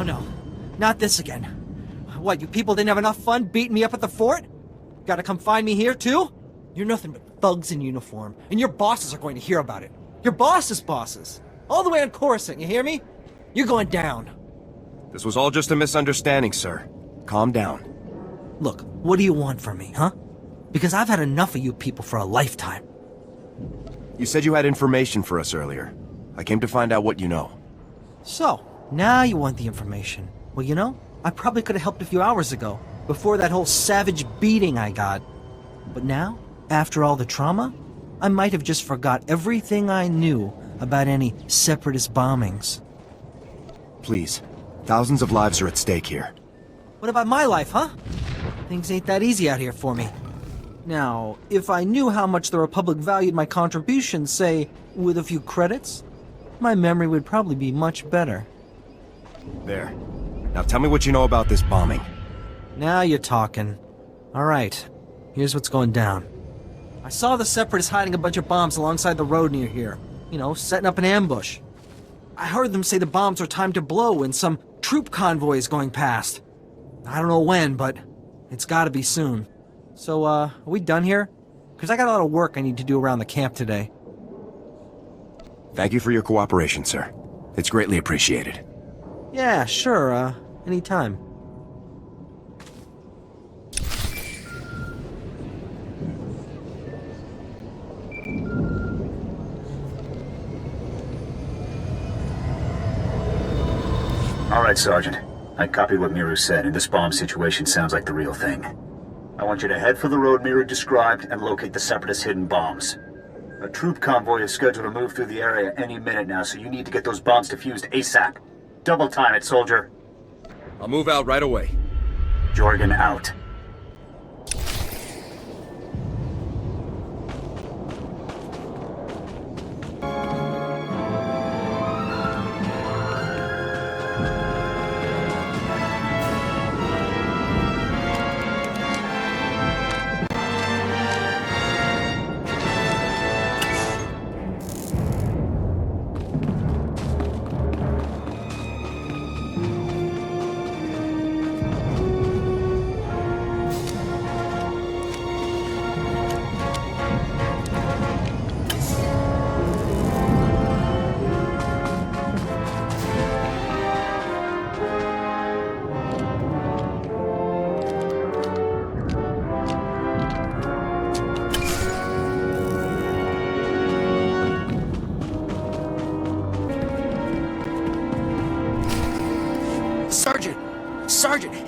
no. Not this again. What, you people didn't have enough fun beating me up at the fort? Gotta come find me here, too? You're nothing but thugs in uniform, and your bosses are going to hear about it. Your boss's bosses. All the way on Coruscant, you hear me? You're going down. This was all just a misunderstanding, sir. Calm down. Look, what do you want from me, huh? Because I've had enough of you people for a lifetime. You said you had information for us earlier. I came to find out what you know. So, now you want the information. Well, you know, I probably could have helped a few hours ago, before that whole savage beating I got. But now, after all the trauma, I might have just forgot everything I knew about any separatist bombings. Please. Thousands of lives are at stake here. What about my life, huh? Things ain't that easy out here for me. Now, if I knew how much the Republic valued my contributions, say, with a few credits, my memory would probably be much better. There. Now tell me what you know about this bombing. Now you're talking. Alright, here's what's going down. I saw the Separatists hiding a bunch of bombs alongside the road near here. You know, setting up an ambush. I heard them say the bombs are timed to blow when some troop convoy is going past. I don't know when, but it's gotta be soon. So, are we done here? Because I got a lot of work I need to do around the camp today. Thank you for your cooperation, sir. It's greatly appreciated. Yeah, sure, anytime. Alright, Sergeant. I copied what Miru said, and this bomb situation sounds like the real thing. I want you to head for the road Miru described and locate the Separatist hidden bombs. A troop convoy is scheduled to move through the area any minute now, so you need to get those bombs defused ASAP. Double time it, soldier. I'll move out right away. Jorgen out.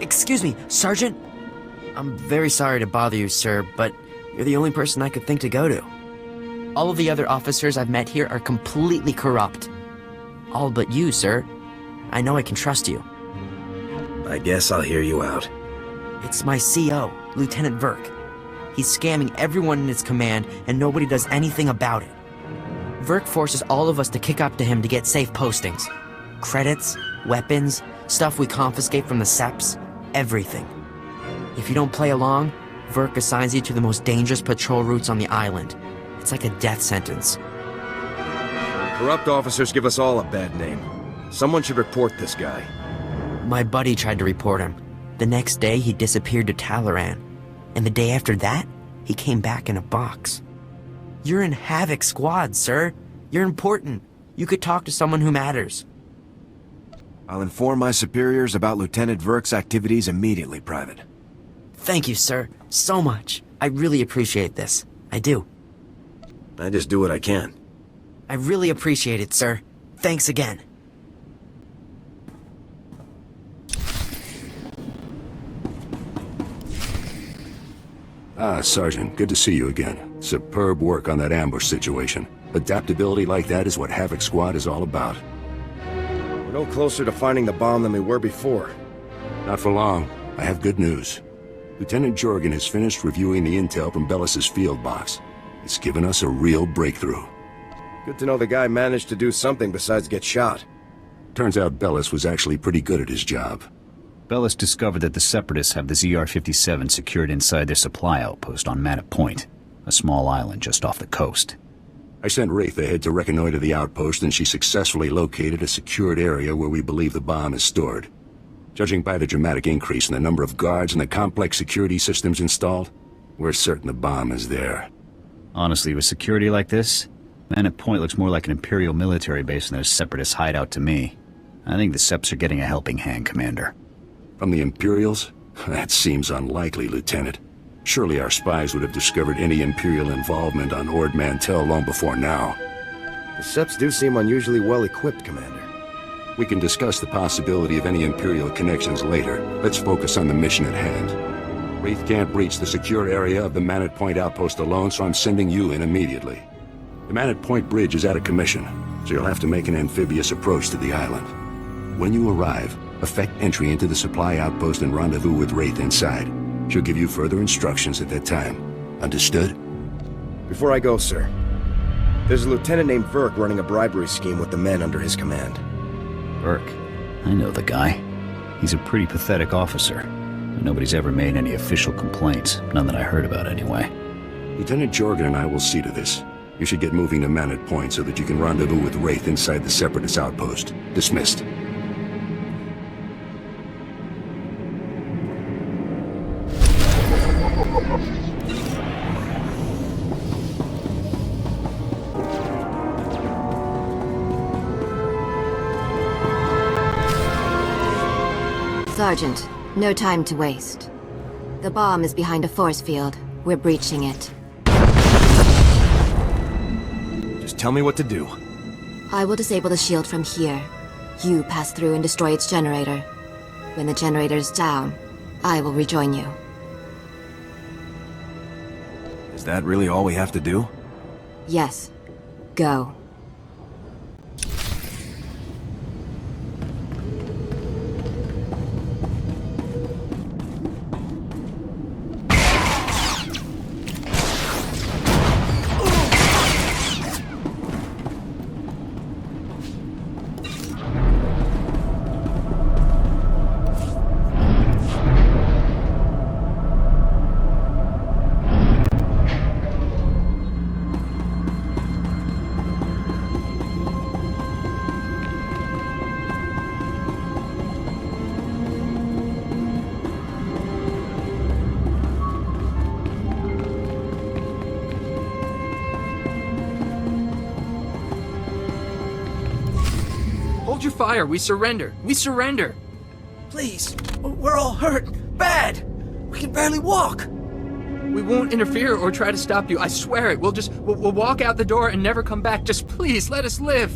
Excuse me, Sergeant? I'm very sorry to bother you, sir, but you're the only person I could think to go to. All of the other officers I've met here are completely corrupt. All but you, sir. I know I can trust you. I guess I'll hear you out. It's my CO, Lieutenant Verk. He's scamming everyone in his command, and nobody does anything about it. Verk forces all of us to kick up to him to get safe postings. Credits, weapons, stuff we confiscate from the Seps, everything. If you don't play along, Verk assigns you to the most dangerous patrol routes on the island. It's like a death sentence. Corrupt officers give us all a bad name. Someone should report this guy. My buddy tried to report him. The next day, he disappeared to Talaran. And the day after that, he came back in a box. You're in Havok Squad, sir. You're important. You could talk to someone who matters. I'll inform my superiors about Lieutenant Verk's activities immediately, Private. Thank you, sir. So much. I really appreciate this. I do. I just do what I can. I really appreciate it, sir. Thanks again. Ah, Sergeant, good to see you again. Superb work on that ambush situation. Adaptability like that is what Havok Squad is all about. We're no closer to finding the bomb than we were before. Not for long. I have good news. Lieutenant Jorgen has finished reviewing the intel from Bellis's field box. It's given us a real breakthrough. Good to know the guy managed to do something besides get shot. Turns out Bellis was actually pretty good at his job. Bellis discovered that the Separatists have the ZR-57 secured inside their supply outpost on Mannett Point, a small island just off the coast. I sent Wraith ahead to reconnoiter the outpost, and she successfully located a secured area where we believe the bomb is stored. Judging by the dramatic increase in the number of guards and the complex security systems installed, we're certain the bomb is there. Honestly, with security like this, Mannett Point looks more like an Imperial military base than a Separatist hideout to me. I think the Seps are getting a helping hand, Commander. From the Imperials? That seems unlikely, Lieutenant. Surely our spies would have discovered any Imperial involvement on Ord Mantell long before now. The Seps do seem unusually well-equipped, Commander. We can discuss the possibility of any Imperial connections later. Let's focus on the mission at hand. Wraith can't breach the secure area of the Mannett Point outpost alone, so I'm sending you in immediately. The Mannett Point bridge is out of commission, so you'll have to make an amphibious approach to the island. When you arrive, effect entry into the supply outpost and rendezvous with Wraith inside. She'll give you further instructions at that time. Understood? Before I go, sir, there's a lieutenant named Verk running a bribery scheme with the men under his command. Burke. I know the guy. He's a pretty pathetic officer. Nobody's ever made any official complaints. None that I heard about, anyway. Lieutenant Jorgen and I will see to this. You should get moving to Mannett Point so that you can rendezvous with Wraith inside the Separatist outpost. Dismissed. Sergeant, no time to waste. The bomb is behind a force field. We're breaching it. Just tell me what to do. I will disable the shield from here. You pass through and destroy its generator. When the generator is down, I will rejoin you. Is that really all we have to do? Yes. Go. Hold your fire. We surrender. We surrender. Please, we're all hurt. Bad. We can barely walk. We won't interfere or try to stop you. I swear it. We'll walk out the door and never come back. Just please let us live.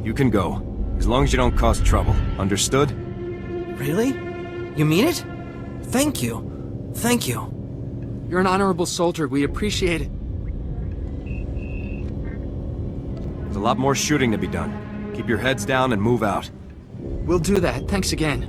You can go, as long as you don't cause trouble. Understood? Really? You mean it? Thank you. Thank you. You're an honorable soldier. We appreciate it. There's a lot more shooting to be done. Keep your heads down and move out. We'll do that. Thanks again.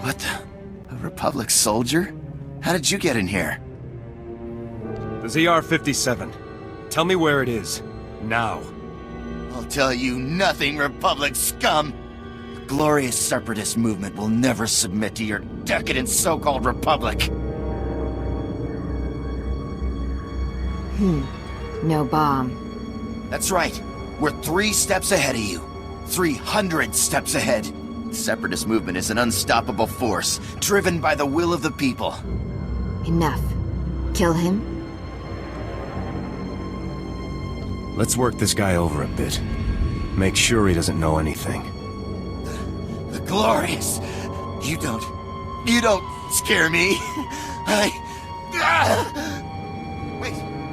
What the? A Republic soldier? How did you get in here? The ZR-57. Tell me where it is. Now. I'll tell you nothing, Republic scum! The glorious separatist movement will never submit to your decadent so-called Republic. No bomb. That's right. We're 3 steps ahead of you. 300 steps ahead. The separatist movement is an unstoppable force, driven by the will of the people. Enough. Kill him? Let's work this guy over a bit. Make sure he doesn't know anything. The glorious. You don't scare me.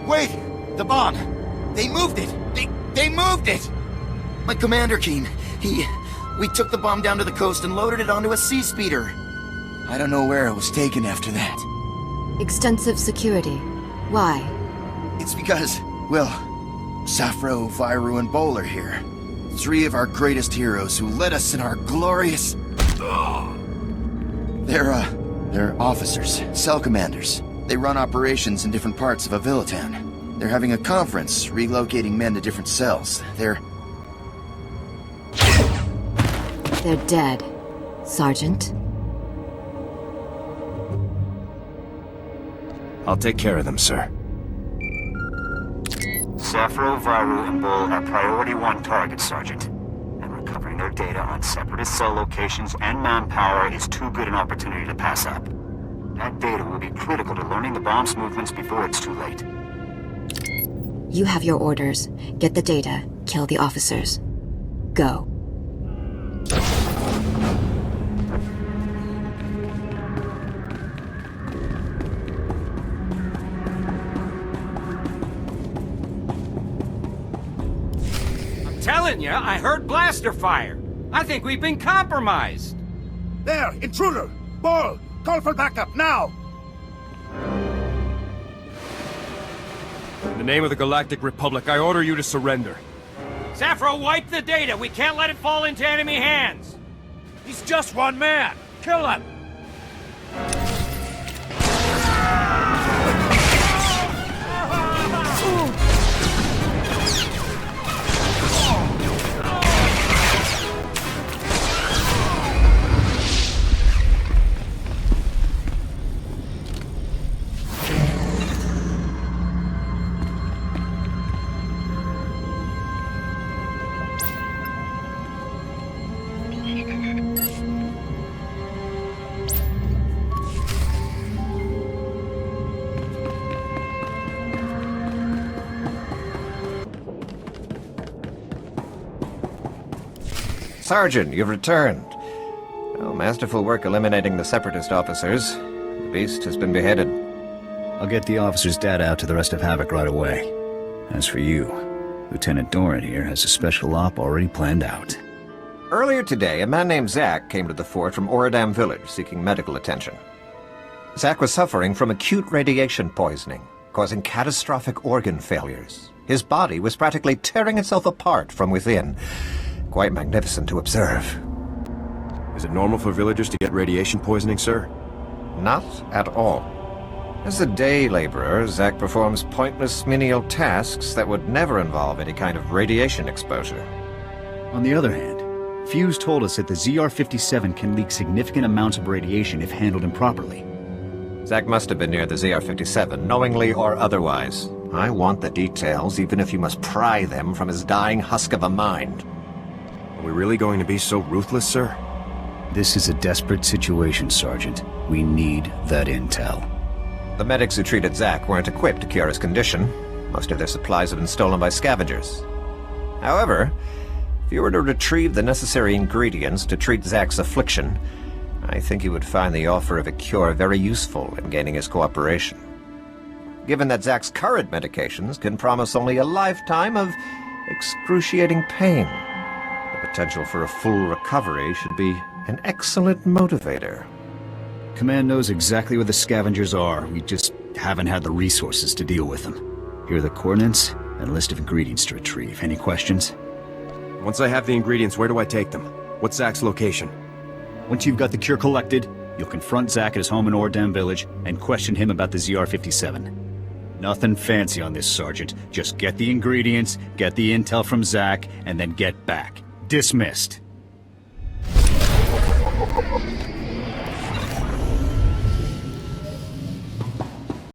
Wait! The bomb! They moved it! They moved it! My commander came. We took the bomb down to the coast and loaded it onto a sea speeder. I don't know where it was taken after that. Extensive security. Why? It's because, well, Safro, Viru, and Bowler here. 3 of our greatest heroes who led us in our glorious... They're officers, cell commanders. They run operations in different parts of Avilatown. They're having a conference, relocating men to different cells. They're dead, Sergeant. I'll take care of them, sir. Safro, Viru, and Bull are priority 1 targets, Sergeant. And recovering their data on separatist cell locations and manpower is too good an opportunity to pass up. That data will be critical to learning the bomb's movements before it's too late. You have your orders. Get the data, kill the officers. Go. Telling you, I heard blaster fire. I think we've been compromised. There, intruder! Ball, call for backup now! In the name of the Galactic Republic, I order you to surrender. Safro, wipe the data. We can't let it fall into enemy hands. He's just one man. Kill him. Sergeant, you've returned. Oh, masterful work eliminating the Separatist officers. The beast has been beheaded. I'll get the officer's data out to the rest of Havok right away. As for you, Lieutenant Doran here has a special op already planned out. Earlier today, a man named Zack came to the fort from Oradam village seeking medical attention. Zack was suffering from acute radiation poisoning, causing catastrophic organ failures. His body was practically tearing itself apart from within. Quite magnificent to observe. Is it normal for villagers to get radiation poisoning, sir? Not at all. As a day laborer, Zack performs pointless menial tasks that would never involve any kind of radiation exposure. On the other hand, Fuse told us that the ZR-57 can leak significant amounts of radiation if handled improperly. Zack must have been near the ZR-57, knowingly or otherwise. I want the details, even if you must pry them from his dying husk of a mind. Are we really going to be so ruthless, sir? This is a desperate situation, Sergeant. We need that intel. The medics who treated Zack weren't equipped to cure his condition. Most of their supplies have been stolen by scavengers. However, if you were to retrieve the necessary ingredients to treat Zack's affliction, I think you would find the offer of a cure very useful in gaining his cooperation. Given that Zack's current medications can promise only a lifetime of excruciating pain, the potential for a full recovery should be an excellent motivator. Command knows exactly where the scavengers are. We just haven't had the resources to deal with them. Here are the coordinates and a list of ingredients to retrieve. Any questions? Once I have the ingredients, where do I take them? What's Zack's location? Once you've got the cure collected, you'll confront Zack at his home in Ordam village and question him about the ZR-57. Nothing fancy on this, Sergeant. Just get the ingredients, get the intel from Zach, and then get back. Dismissed.